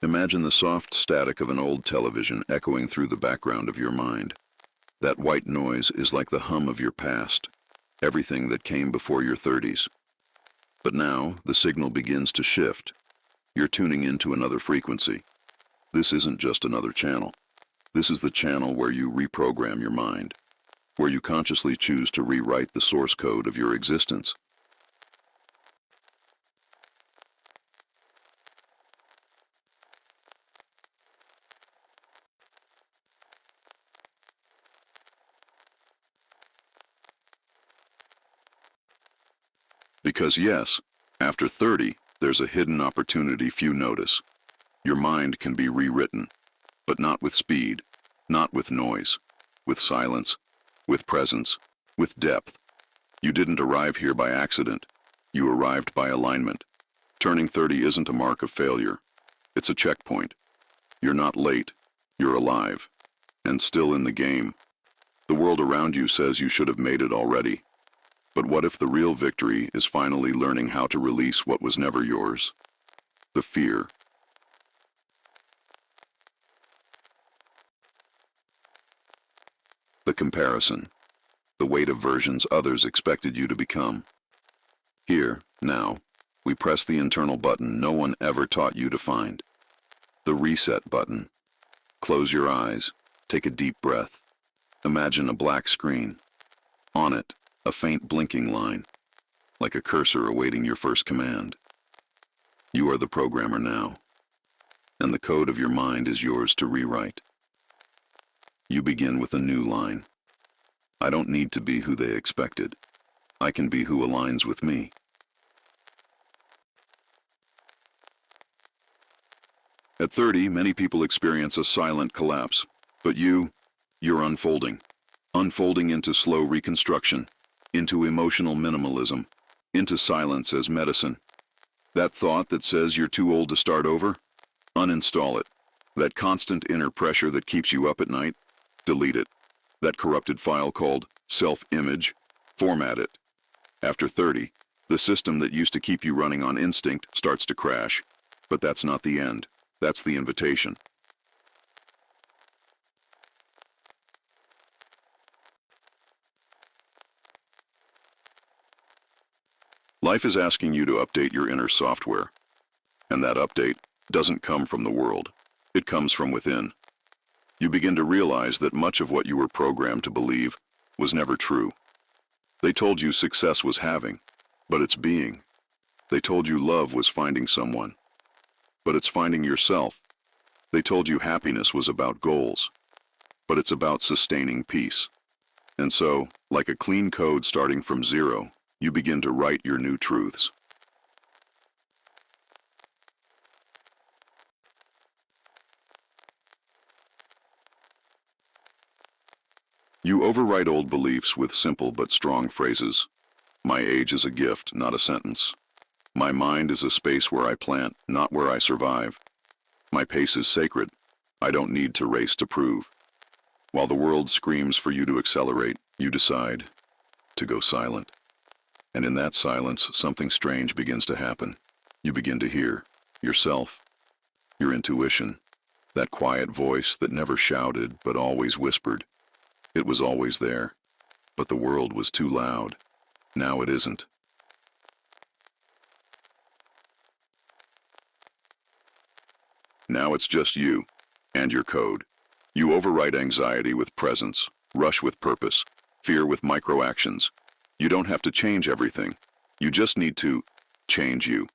Imagine the soft static of an old television echoing through the background of your mind. That white noise is like the hum of your past, everything that came before your 30s. But now, the signal begins to shift. You're tuning into another frequency. This isn't just another channel. This is the channel where you reprogram your mind, where you consciously choose to rewrite the source code of your existence. Because yes, after 30, there's a hidden opportunity few notice. Your mind can be rewritten, but not with speed, not with noise, with silence, with presence, with depth. You didn't arrive here by accident. You arrived by alignment. Turning 30 isn't a mark of failure. It's a checkpoint. You're not late. You're alive. And still in the game. The world around you says you should have made it already. But what if the real victory is finally learning how to release what was never yours? The fear. The comparison. The weight of versions others expected you to become. Here, now, we press the internal button no one ever taught you to find. The reset button. Close your eyes. Take a deep breath. Imagine a black screen. On it, a faint blinking line, like a cursor awaiting your first command. You are the programmer now, and the code of your mind is yours to rewrite. You begin with a new line. I don't need to be who they expected. I can be who aligns with me. At 30, many people experience a silent collapse, but you're unfolding. Unfolding into slow reconstruction, into emotional minimalism, into silence as medicine. That thought that says you're too old to start over? Uninstall it. That constant inner pressure that keeps you up at night? Delete it. That corrupted file called self-image? Format it. After 30, the system that used to keep you running on instinct starts to crash. But that's not the end. That's the invitation. Life is asking you to update your inner software. And that update doesn't come from the world. It comes from within. You begin to realize that much of what you were programmed to believe was never true. They told you success was having, but it's being. They told you love was finding someone, but it's finding yourself. They told you happiness was about goals, but it's about sustaining peace. And so, like a clean code starting from zero, you begin to write your new truths. You overwrite old beliefs with simple but strong phrases. My age is a gift, not a sentence. My mind is a space where I plant, not where I survive. My pace is sacred. I don't need to race to prove. While the world screams for you to accelerate, you decide to go silent. And in that silence, something strange begins to happen. You begin to hear yourself, your intuition, that quiet voice that never shouted but always whispered. It was always there, but the world was too loud. Now it isn't. Now it's just you and your code. You overwrite anxiety with presence, rush with purpose, fear with micro-actions. You don't have to change everything. You just need to change you.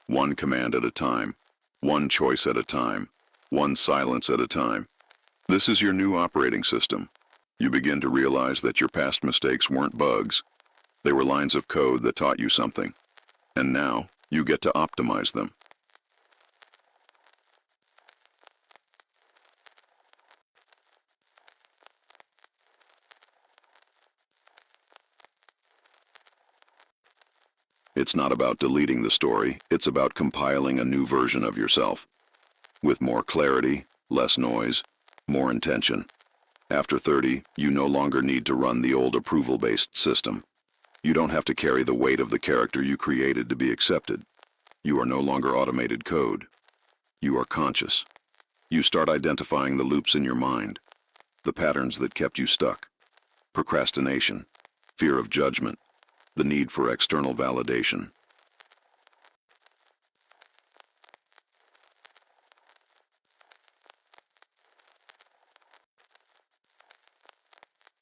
One command at a time, one choice at a time, one silence at a time. This is your new operating system. You begin to realize that your past mistakes weren't bugs. They were lines of code that taught you something. And now, you get to optimize them. It's not about deleting the story, it's about compiling a new version of yourself. With more clarity, less noise, more intention. After 30, you no longer need to run the old approval-based system. You don't have to carry the weight of the character you created to be accepted. You are no longer automated code. You are conscious. You start identifying the loops in your mind, the patterns that kept you stuck. Procrastination, fear of judgment, the need for external validation.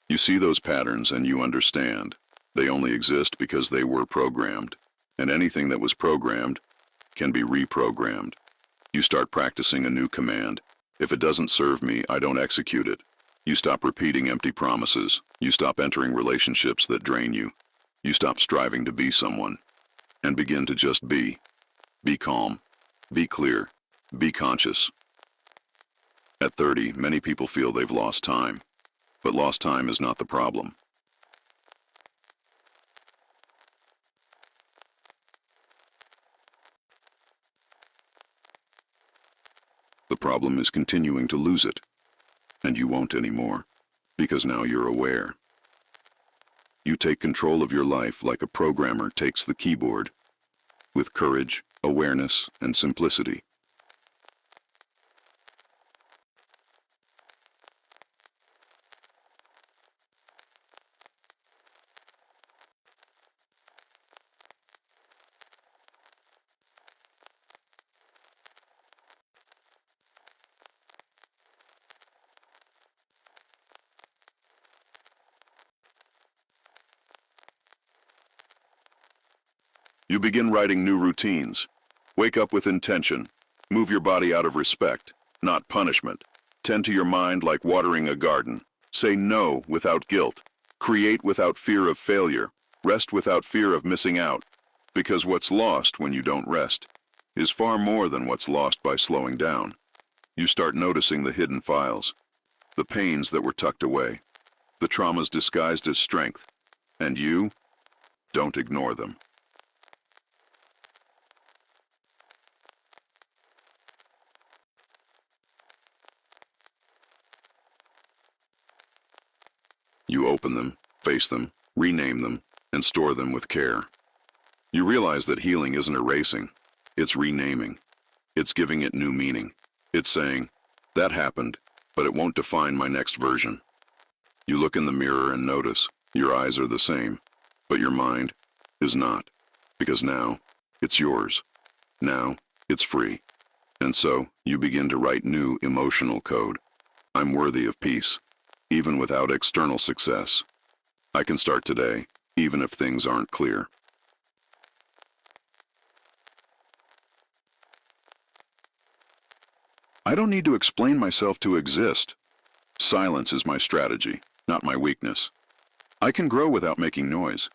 You see those patterns and you understand. They only exist because they were programmed. And anything that was programmed can be reprogrammed. You start practicing a new command. If it doesn't serve me, I don't execute it. You stop repeating empty promises. You stop entering relationships that drain you. You stop striving to be someone and begin to just be. Be calm. Be clear. Be conscious. At 30, many people feel they've lost time. But lost time is not the problem. The problem is continuing to lose it. And you won't anymore, because now you're aware. You take control of your life like a programmer takes the keyboard, with courage, awareness, and simplicity. You begin writing new routines. Wake up with intention. Move your body out of respect, not punishment. Tend to your mind like watering a garden. Say no without guilt. Create without fear of failure. Rest without fear of missing out. Because what's lost when you don't rest is far more than what's lost by slowing down. You start noticing the hidden files, the pains that were tucked away, the traumas disguised as strength, and you don't ignore them. You open them, face them, rename them, and store them with care. You realize that healing isn't erasing, it's renaming. It's giving it new meaning. It's saying, that happened, but it won't define my next version. You look in the mirror and notice your eyes are the same, but your mind is not, because now it's yours. Now it's free. And so you begin to write new emotional code. I'm worthy of peace. Even without external success. I can start today, even if things aren't clear. I don't need to explain myself to exist. Silence is my strategy, not my weakness. I can grow without making noise.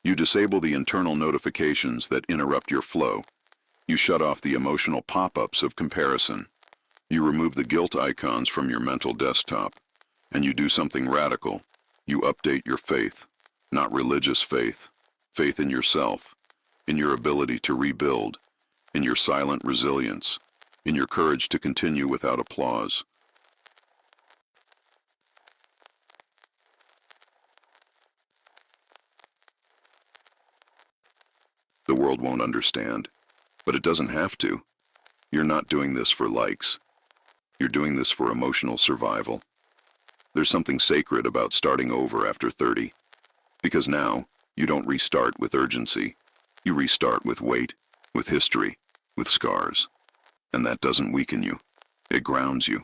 You disable the internal notifications that interrupt your flow. You shut off the emotional pop-ups of comparison. You remove the guilt icons from your mental desktop. And you do something radical. You update your faith, not religious faith, faith in yourself, in your ability to rebuild, in your silent resilience, in your courage to continue without applause. The world won't understand, but it doesn't have to. You're not doing this for likes. You're doing this for emotional survival. There's something sacred about starting over after 30, because now you don't restart with urgency. You restart with weight, with history, with scars. And that doesn't weaken you. It grounds you.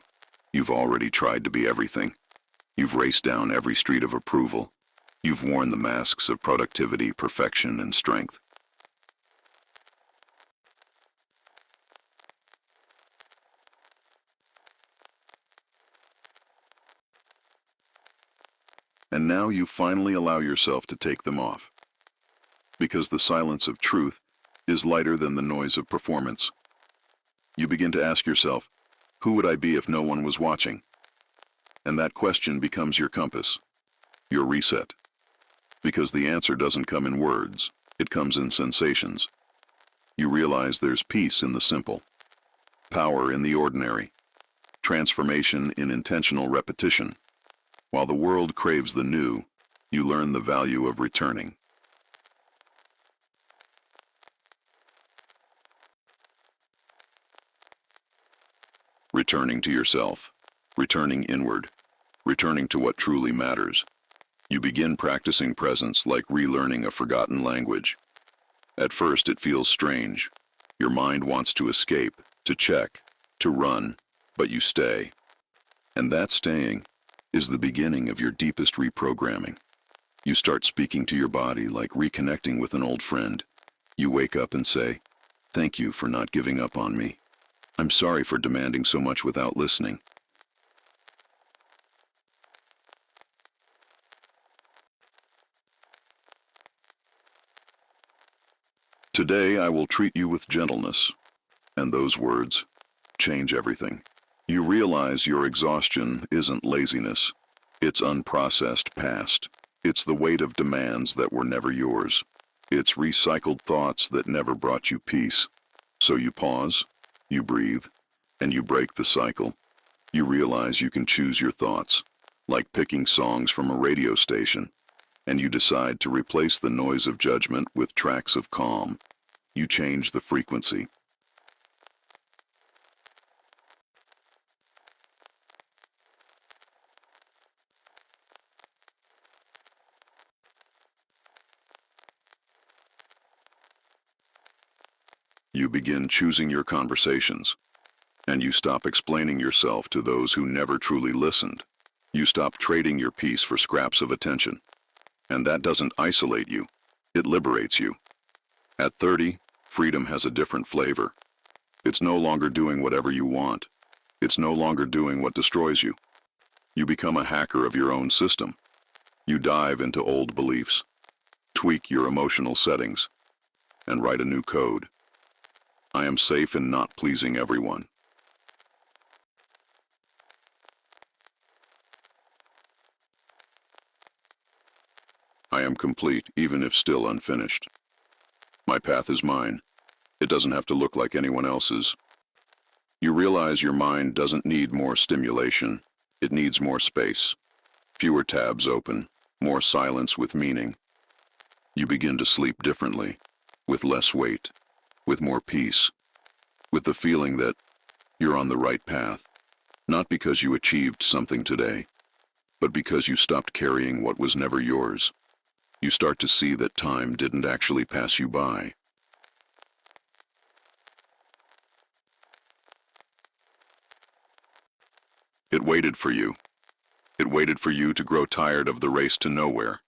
You've already tried to be everything. You've raced down every street of approval. You've worn the masks of productivity, perfection, and strength. And now you finally allow yourself to take them off. Because the silence of truth is lighter than the noise of performance. You begin to ask yourself, who would I be if no one was watching? And that question becomes your compass, your reset. Because the answer doesn't come in words, it comes in sensations. You realize there's peace in the simple, power in the ordinary, transformation in intentional repetition. While the world craves the new, you learn the value of returning. returning to yourself, returning inward, returning to what truly matters. You begin practicing presence like relearning a forgotten language. At first it feels strange. Your mind wants to escape, to check, to run, but you stay. And that staying is the beginning of your deepest reprogramming. You start speaking to your body like reconnecting with an old friend. You wake up and say, "Thank you for not giving up on me. I'm sorry for demanding so much without listening." Today I will treat you with gentleness. And those words change everything. You realize your exhaustion isn't laziness. It's unprocessed past. It's the weight of demands that were never yours. It's recycled thoughts that never brought you peace. So you pause, you breathe, and you break the cycle. You realize you can choose your thoughts, like picking songs from a radio station, and you decide to replace the noise of judgment with tracks of calm. You change the frequency. You begin choosing your conversations, and you stop explaining yourself to those who never truly listened. You stop trading your peace for scraps of attention. And that doesn't isolate you, it liberates you. At 30, freedom has a different flavor. It's no longer doing whatever you want. It's no longer doing what destroys you. You become a hacker of your own system. You dive into old beliefs, tweak your emotional settings, and write a new code. I am safe in not pleasing everyone. I am complete, even if still unfinished. My path is mine. It doesn't have to look like anyone else's. You realize your mind doesn't need more stimulation. It needs more space. Fewer tabs open, more silence with meaning. You begin to sleep differently, with less weight, with more peace, with the feeling that you're on the right path, not because you achieved something today, but because you stopped carrying what was never yours. You start to see that time didn't actually pass you by. It waited for you. It waited for you to grow tired of the race to nowhere.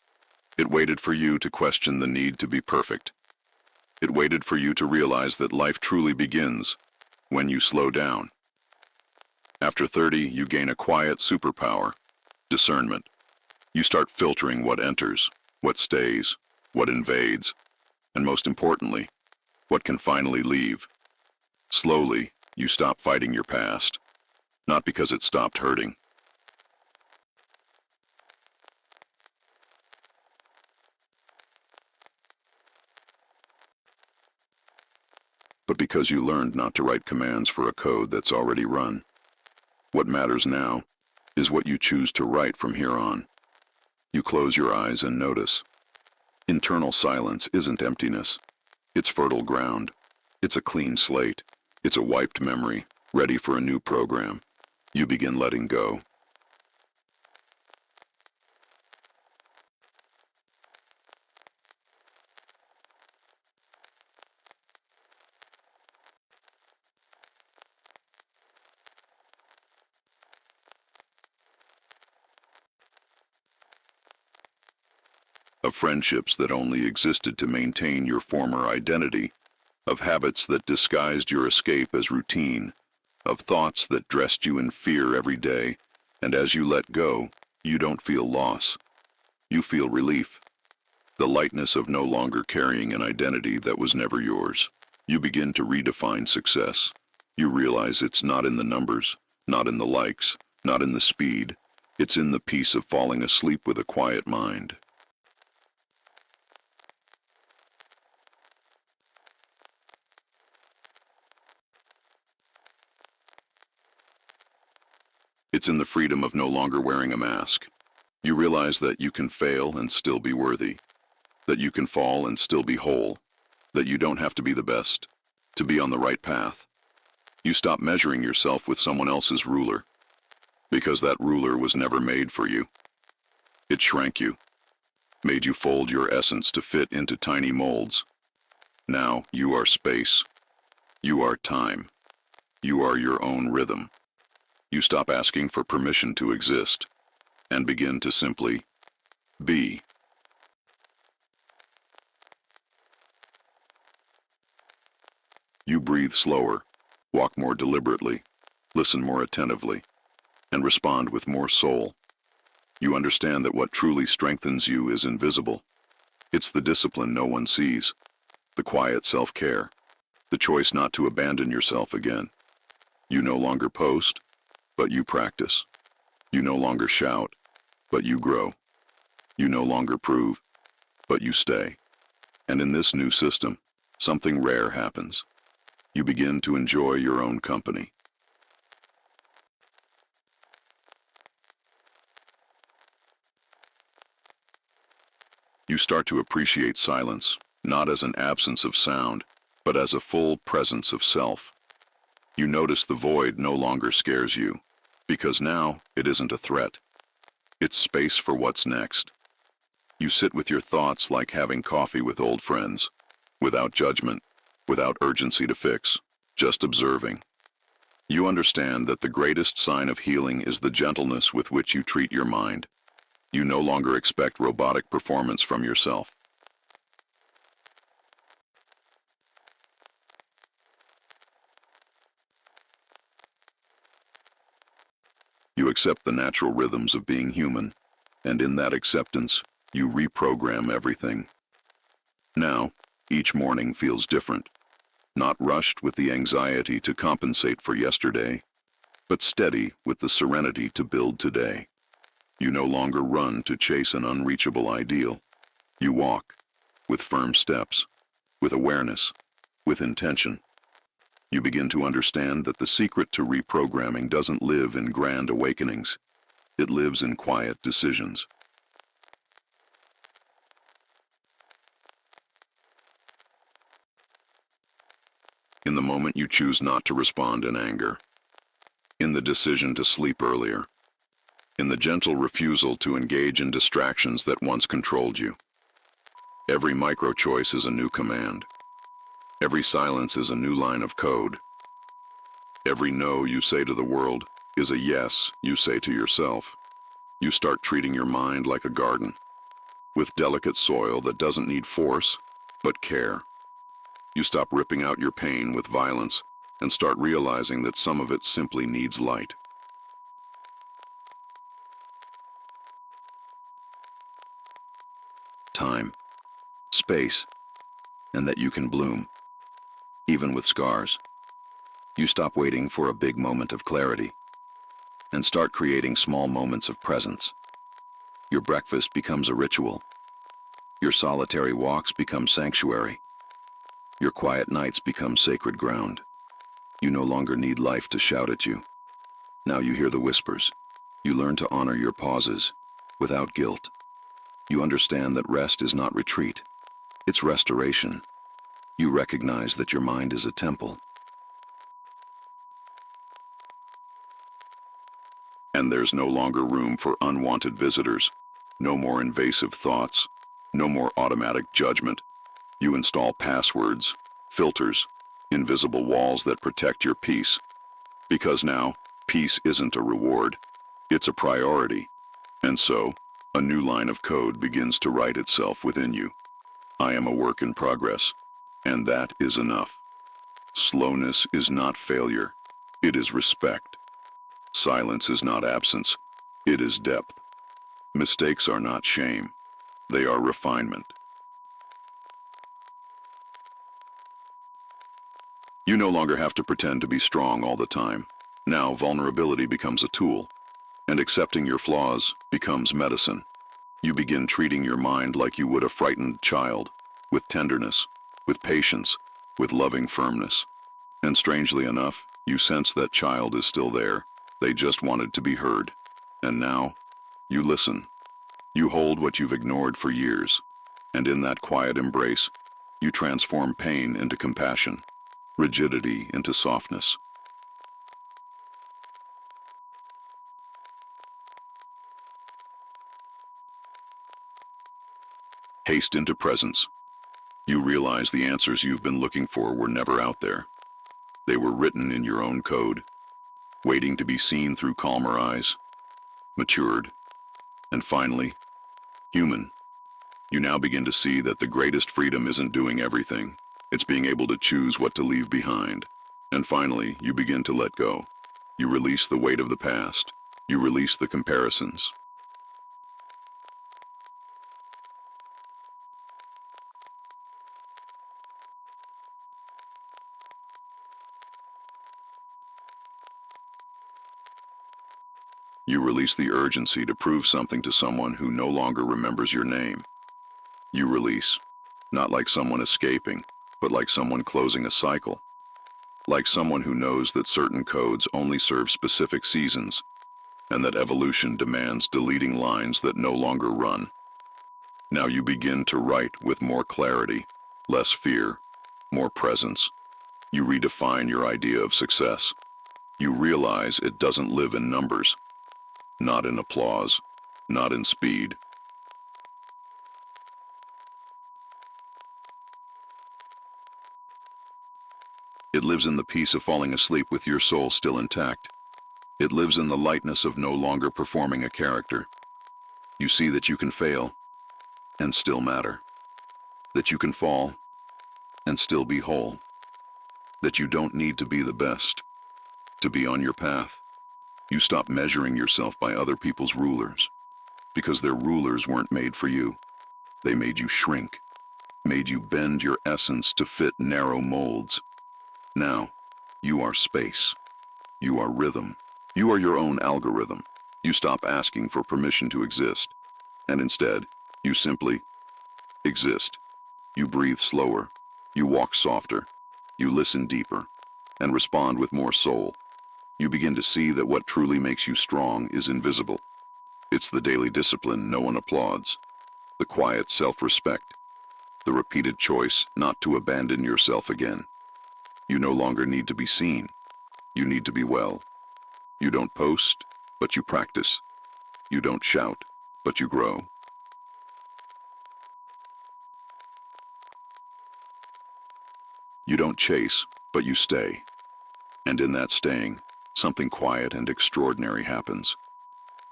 It waited for you to question the need to be perfect. It waited for you to realize that life truly begins when you slow down. After 30, you gain a quiet superpower, discernment. You start filtering what enters, what stays, what invades, and most importantly, what can finally leave. Slowly, you stop fighting your past, not because it stopped hurting, but because you learned not to write commands for a code that's already run. What matters now is what you choose to write from here on. You close your eyes and notice. Internal silence isn't emptiness. It's fertile ground. It's a clean slate. It's a wiped memory, ready for a new program. You begin letting go. Of friendships that only existed to maintain your former identity, of habits that disguised your escape as routine, of thoughts that dressed you in fear every day, and as you let go, you don't feel loss. You feel relief, the lightness of no longer carrying an identity that was never yours. You begin to redefine success. You realize it's not in the numbers, not in the likes, not in the speed. It's in the peace of falling asleep with a quiet mind. It's in the freedom of no longer wearing a mask. You realize that you can fail and still be worthy, that you can fall and still be whole, that you don't have to be the best to be on the right path. You stop measuring yourself with someone else's ruler, because that ruler was never made for you. It shrank you, made you fold your essence to fit into tiny molds. Now you are space. You are time. You are your own rhythm. You stop asking for permission to exist and begin to simply be. You breathe slower, walk more deliberately, listen more attentively, and respond with more soul. You understand that what truly strengthens you is invisible. It's the discipline no one sees, the quiet self-care, the choice not to abandon yourself again. You no longer post, but you practice. You no longer shout, but you grow. You no longer prove, but you stay. And in this new system, something rare happens. You begin to enjoy your own company. You start to appreciate silence, not as an absence of sound, but as a full presence of self. You notice the void no longer scares you, because now it isn't a threat. It's space for what's next. You sit with your thoughts like having coffee with old friends, without judgment, without urgency to fix, just observing. You understand that the greatest sign of healing is the gentleness with which you treat your mind. You no longer expect robotic performance from yourself. You accept the natural rhythms of being human, and in that acceptance, you reprogram everything. Now, each morning feels different, not rushed with the anxiety to compensate for yesterday, but steady with the serenity to build today. You no longer run to chase an unreachable ideal. You walk, with firm steps, with awareness, with intention. You begin to understand that the secret to reprogramming doesn't live in grand awakenings. It lives in quiet decisions. In the moment you choose not to respond in anger, in the decision to sleep earlier, in the gentle refusal to engage in distractions that once controlled you. Every micro-choice is a new command. Every silence is a new line of code. Every no you say to the world is a yes you say to yourself. You start treating your mind like a garden, with delicate soil that doesn't need force, but care. You stop ripping out your pain with violence and start realizing that some of it simply needs light. Time, space, and that you can bloom, even with scars. You stop waiting for a big moment of clarity and start creating small moments of presence. Your breakfast becomes a ritual. Your solitary walks become sanctuary. Your quiet nights become sacred ground. You no longer need life to shout at you. Now you hear the whispers. You learn to honor your pauses without guilt. You understand that rest is not retreat. It's restoration. You recognize that your mind is a temple. And there's no longer room for unwanted visitors. No more invasive thoughts. No more automatic judgment. You install passwords, filters, invisible walls that protect your peace. Because now, peace isn't a reward. It's a priority. And so, a new line of code begins to write itself within you. I am a work in progress, and that is enough. Slowness is not failure. It is respect. Silence is not absence. It is depth. Mistakes are not shame. They are refinement. You no longer have to pretend to be strong all the time. Now, vulnerability becomes a tool, and accepting your flaws becomes medicine. You begin treating your mind like you would a frightened child, with tenderness, with patience, with loving firmness. And strangely enough, you sense that child is still there. They just wanted to be heard. And now, you listen. You hold what you've ignored for years, and in that quiet embrace, you transform pain into compassion, rigidity into softness, Haste into presence. You realize the answers you've been looking for were never out there. They were written in your own code, waiting to be seen through calmer eyes, matured, and finally, human. You now begin to see that the greatest freedom isn't doing everything. It's being able to choose what to leave behind. And finally, you begin to let go. You release the weight of the past. You release the comparisons. You release the urgency to prove something to someone who no longer remembers your name. You release, not like someone escaping, but like someone closing a cycle. Like someone who knows that certain codes only serve specific seasons, and that evolution demands deleting lines that no longer run. Now you begin to write with more clarity, less fear, more presence. You redefine your idea of success. You realize it doesn't live in numbers, not in applause, not in speed. It lives in the peace of falling asleep with your soul still intact. It lives in the lightness of no longer performing a character. You see that you can fail and still matter. That you can fall and still be whole. That you don't need to be the best to be on your path. You stop measuring yourself by other people's rulers, because their rulers weren't made for you. They made you shrink, made you bend your essence to fit narrow molds. Now, you are space. You are rhythm. You are your own algorithm. You stop asking for permission to exist, and instead, you simply exist. You breathe slower. You walk softer. You listen deeper, and respond with more soul. You begin to see that what truly makes you strong is invisible. It's the daily discipline no one applauds, the quiet self-respect, the repeated choice not to abandon yourself again. You no longer need to be seen. You need to be well. You don't post, but you practice. You don't shout, but you grow. You don't chase, but you stay. And in that staying, something quiet and extraordinary happens.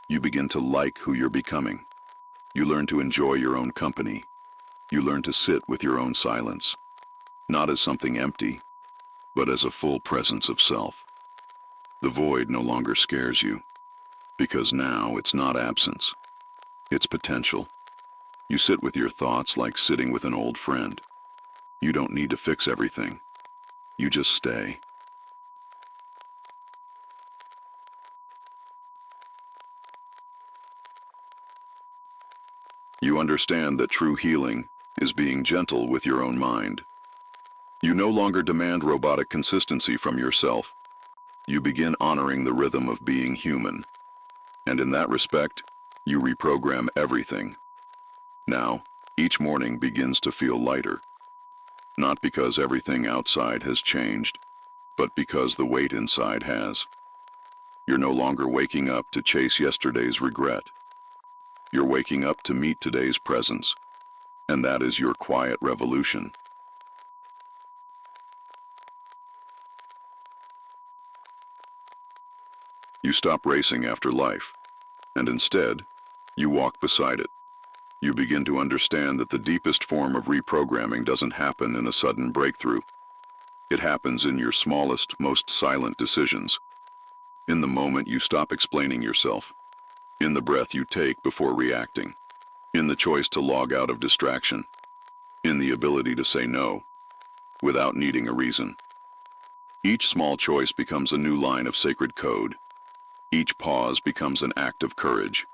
You begin to like who you're becoming. You learn to enjoy your own company. You learn to sit with your own silence, not as something empty, but as a full presence of self. The void no longer scares you, because now it's not absence, it's potential. You sit with your thoughts like sitting with an old friend. You don't need to fix everything. You just stay. You understand that true healing is being gentle with your own mind. You no longer demand robotic consistency from yourself. You begin honoring the rhythm of being human. And in that respect, you reprogram everything. Now, each morning begins to feel lighter. Not because everything outside has changed, but because the weight inside has. You're no longer waking up to chase yesterday's regret. You're waking up to meet today's presence, and that is your quiet revolution. You stop racing after life, and instead, you walk beside it. You begin to understand that the deepest form of reprogramming doesn't happen in a sudden breakthrough. It happens in your smallest, most silent decisions. In the moment you stop explaining yourself. In the breath you take before reacting. In the choice to log out of distraction. In the ability to say no, without needing a reason. Each small choice becomes a new line of sacred code. Each pause becomes an act of courage.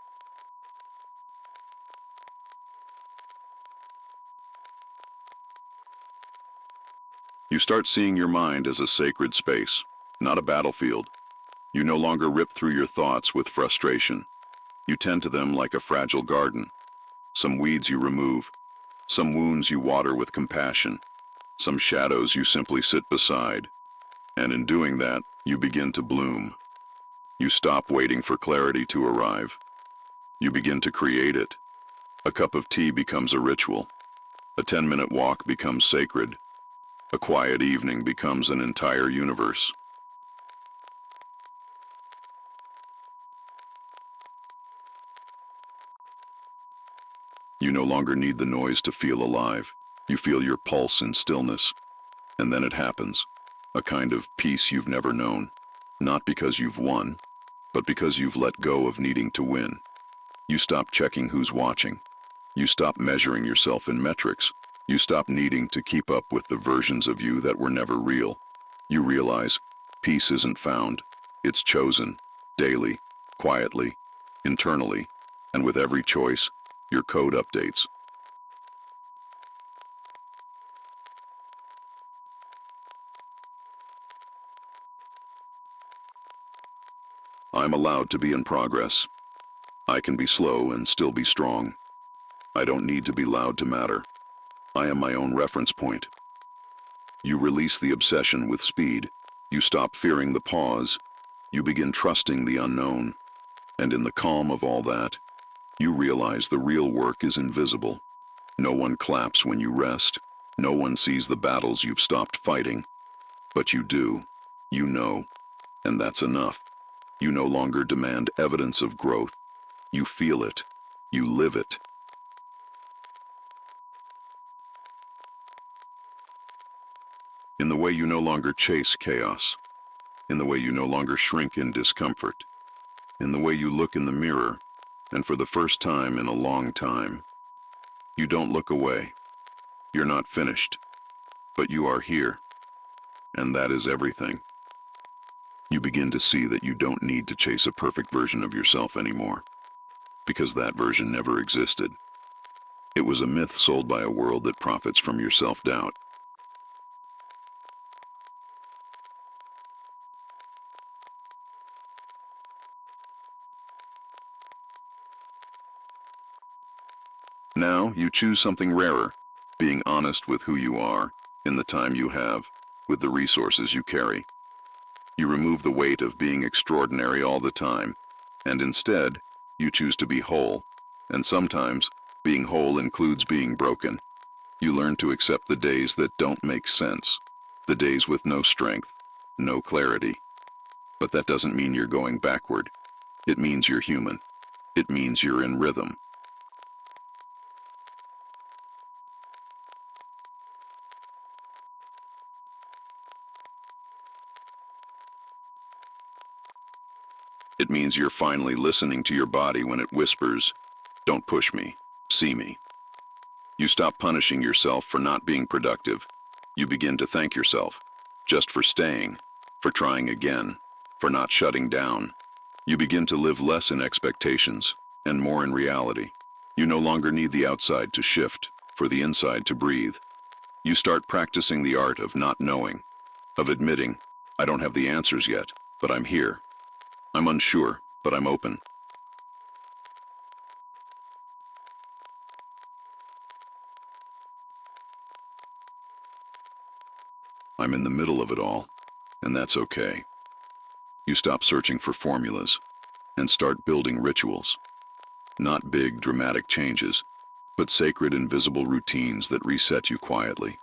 You start seeing your mind as a sacred space, not a battlefield. You no longer rip through your thoughts with frustration. You tend to them like a fragile garden. Some weeds you remove, some wounds you water with compassion, some shadows you simply sit beside. And in doing that, you begin to bloom. You stop waiting for clarity to arrive. You begin to create it. A cup of tea becomes a ritual. A 10-minute walk becomes sacred. A quiet evening becomes an entire universe. You no longer need the noise to feel alive. You feel your pulse in stillness. And then it happens. A kind of peace you've never known. Not because you've won, but because you've let go of needing to win. You stop checking who's watching. You stop measuring yourself in metrics. You stop needing to keep up with the versions of you that were never real. You realize peace isn't found. It's chosen, daily, quietly, internally, and with every choice, your code updates. I'm allowed to be in progress. I can be slow and still be strong. I don't need to be loud to matter. I am my own reference point. You release the obsession with speed. You stop fearing the pause. You begin trusting the unknown. And in the calm of all that, you realize the real work is invisible. No one claps when you rest. No one sees the battles you've stopped fighting. But you do. You know. And that's enough. You no longer demand evidence of growth. You feel it. You live it. In the way you no longer chase chaos. In the way you no longer shrink in discomfort. In the way you look in the mirror, and for the first time in a long time, you don't look away. You're not finished, but you are here. And that is everything. You begin to see that you don't need to chase a perfect version of yourself anymore, because that version never existed. It was a myth sold by a world that profits from your self-doubt. Now you choose something rarer, being honest with who you are, in the time you have, with the resources you carry. You remove the weight of being extraordinary all the time, and instead, you choose to be whole. And sometimes, being whole includes being broken. You learn to accept the days that don't make sense, the days with no strength, no clarity. But that doesn't mean you're going backward. It means you're human. It means you're in rhythm. It means you're finally listening to your body when it whispers, "Don't push me, see me." You stop punishing yourself for not being productive. You begin to thank yourself, just for staying, for trying again, for not shutting down. You begin to live less in expectations and more in reality. You no longer need the outside to shift, for the inside to breathe. You start practicing the art of not knowing, of admitting, "I don't have the answers yet, but I'm here. I'm unsure, but I'm open." I'm in the middle of it all, and that's okay. You stop searching for formulas and start building rituals. Not big, dramatic changes, but sacred, invisible routines that reset you quietly.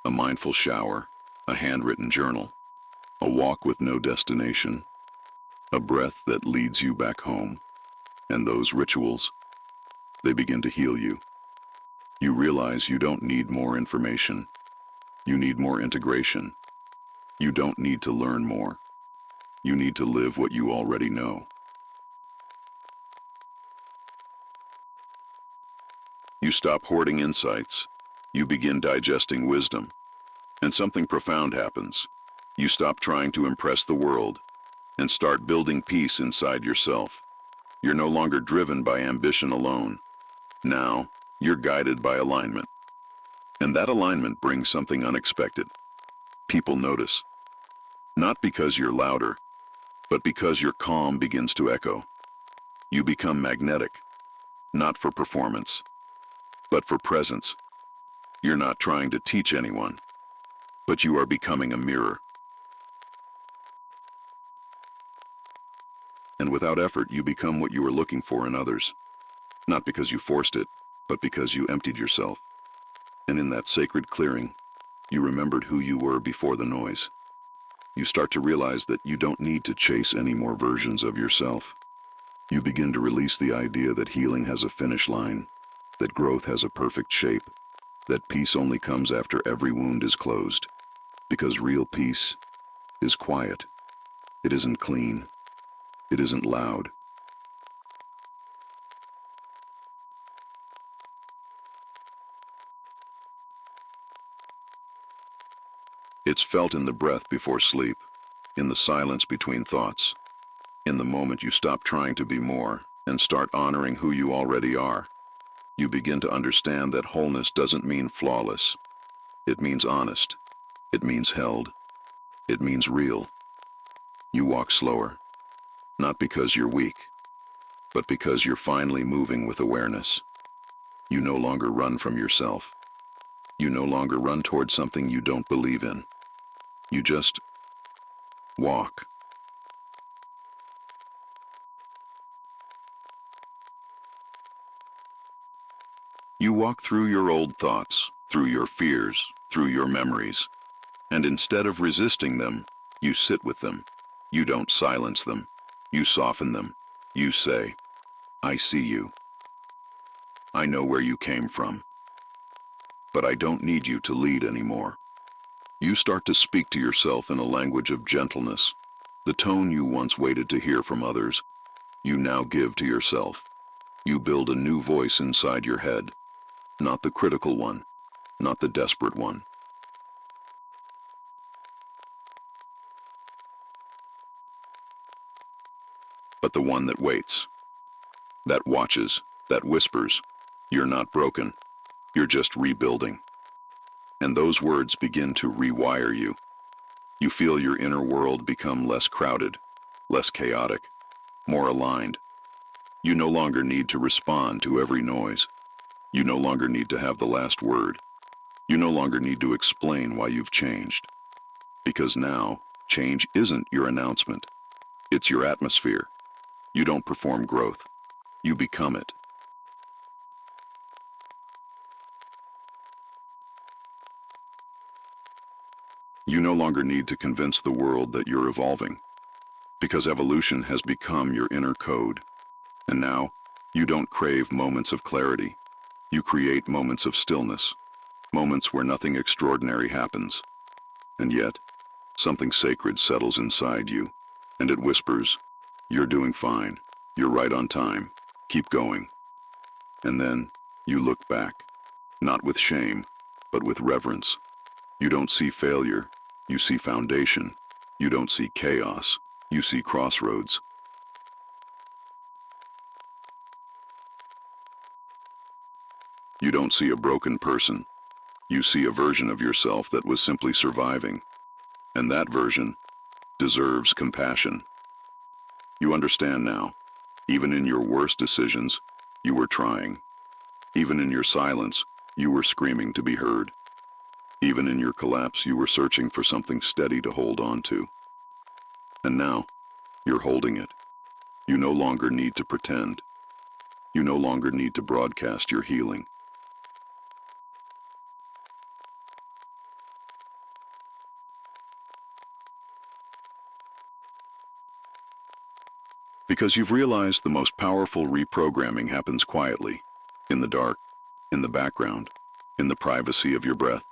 A mindful shower, a handwritten journal, a walk with no destination, a breath that leads you back home. And those rituals, they begin to heal you. You realize you don't need more information. You need more integration. You don't need to learn more. You need to live what you already know. You stop hoarding insights. You begin digesting wisdom. And something profound happens. You stop trying to impress the world and start building peace inside yourself. You're no longer driven by ambition alone. Now, you're guided by alignment. And that alignment brings something unexpected. People notice. Not because you're louder, but because your calm begins to echo. You become magnetic, not for performance, but for presence. You're not trying to teach anyone, but you are becoming a mirror. And without effort, you become what you were looking for in others. Not because you forced it, but because you emptied yourself. And in that sacred clearing, you remembered who you were before the noise. You start to realize that you don't need to chase any more versions of yourself. You begin to release the idea that healing has a finish line, that growth has a perfect shape, that peace only comes after every wound is closed. Because real peace is quiet. It isn't clean. It isn't loud. It's felt in the breath before sleep, in the silence between thoughts, in the moment you stop trying to be more and start honoring who you already are. You begin to understand that wholeness doesn't mean flawless. It means honest. It means held. It means real. You walk slower, not because you're weak, but because you're finally moving with awareness. You no longer run from yourself. You no longer run towards something you don't believe in. You just walk. You walk through your old thoughts, through your fears, through your memories, and instead of resisting them, you sit with them. You don't silence them. You soften them. You say, I see you. I know where you came from. But I don't need you to lead anymore. You start to speak to yourself in a language of gentleness. The tone you once waited to hear from others, you now give to yourself. You build a new voice inside your head, not the critical one, not the desperate one. But the one that waits, that watches, that whispers, you're not broken, you're just rebuilding. And those words begin to rewire you. You feel your inner world become less crowded, less chaotic, more aligned. You no longer need to respond to every noise. You no longer need to have the last word. You no longer need to explain why you've changed. Because now, change isn't your announcement. It's your atmosphere. You don't perform growth. You become it. You no longer need to convince the world that you're evolving, because evolution has become your inner code. And now, you don't crave moments of clarity. You create moments of stillness, moments where nothing extraordinary happens. And yet, something sacred settles inside you, and it whispers, you're doing fine, you're right on time, keep going. And then, you look back, not with shame, but with reverence. You don't see failure, you see foundation. You don't see chaos, you see crossroads. You don't see a broken person. You see a version of yourself that was simply surviving. And that version deserves compassion. You understand now, even in your worst decisions, you were trying. Even in your silence, you were screaming to be heard. Even in your collapse, you were searching for something steady to hold on to. And now, you're holding it. You no longer need to pretend. You no longer need to broadcast your healing. Because you've realized the most powerful reprogramming happens quietly, in the dark, in the background, in the privacy of your breath,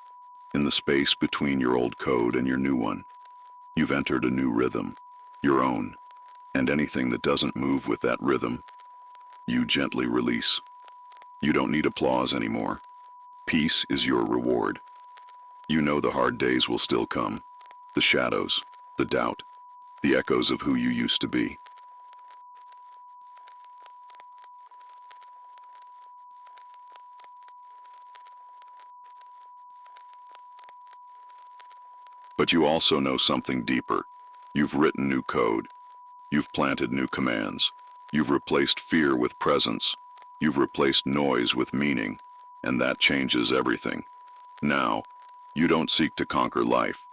in the space between your old code and your new one. You've entered a new rhythm, your own, and anything that doesn't move with that rhythm, you gently release. You don't need applause anymore. Peace is your reward. You know the hard days will still come, the shadows, the doubt, the echoes of who you used to be. But you also know something deeper. You've written new code. You've planted new commands. You've replaced fear with presence. You've replaced noise with meaning, and that changes everything. Now, you don't seek to conquer life.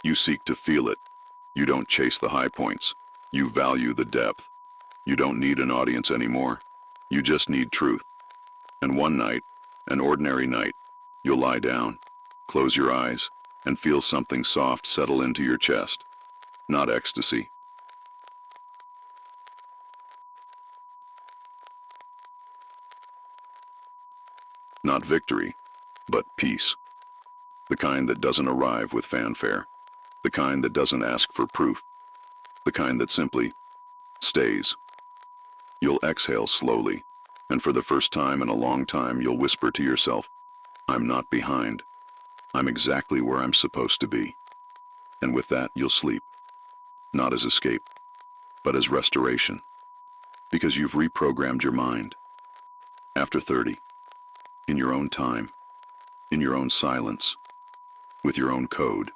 You seek to feel it. You don't chase the high points. You value the depth. You don't need an audience anymore. You just need truth. And one night, an ordinary night, you'll lie down, close your eyes, and feel something soft settle into your chest. Not ecstasy, not victory, but peace. The kind that doesn't arrive with fanfare, the kind that doesn't ask for proof, the kind that simply stays. You'll exhale slowly, and for the first time in a long time you'll whisper to yourself, I'm not behind. I'm exactly where I'm supposed to be. And with that you'll sleep, not as escape, but as restoration, because you've reprogrammed your mind. After 30, in your own time, in your own silence, with your own code.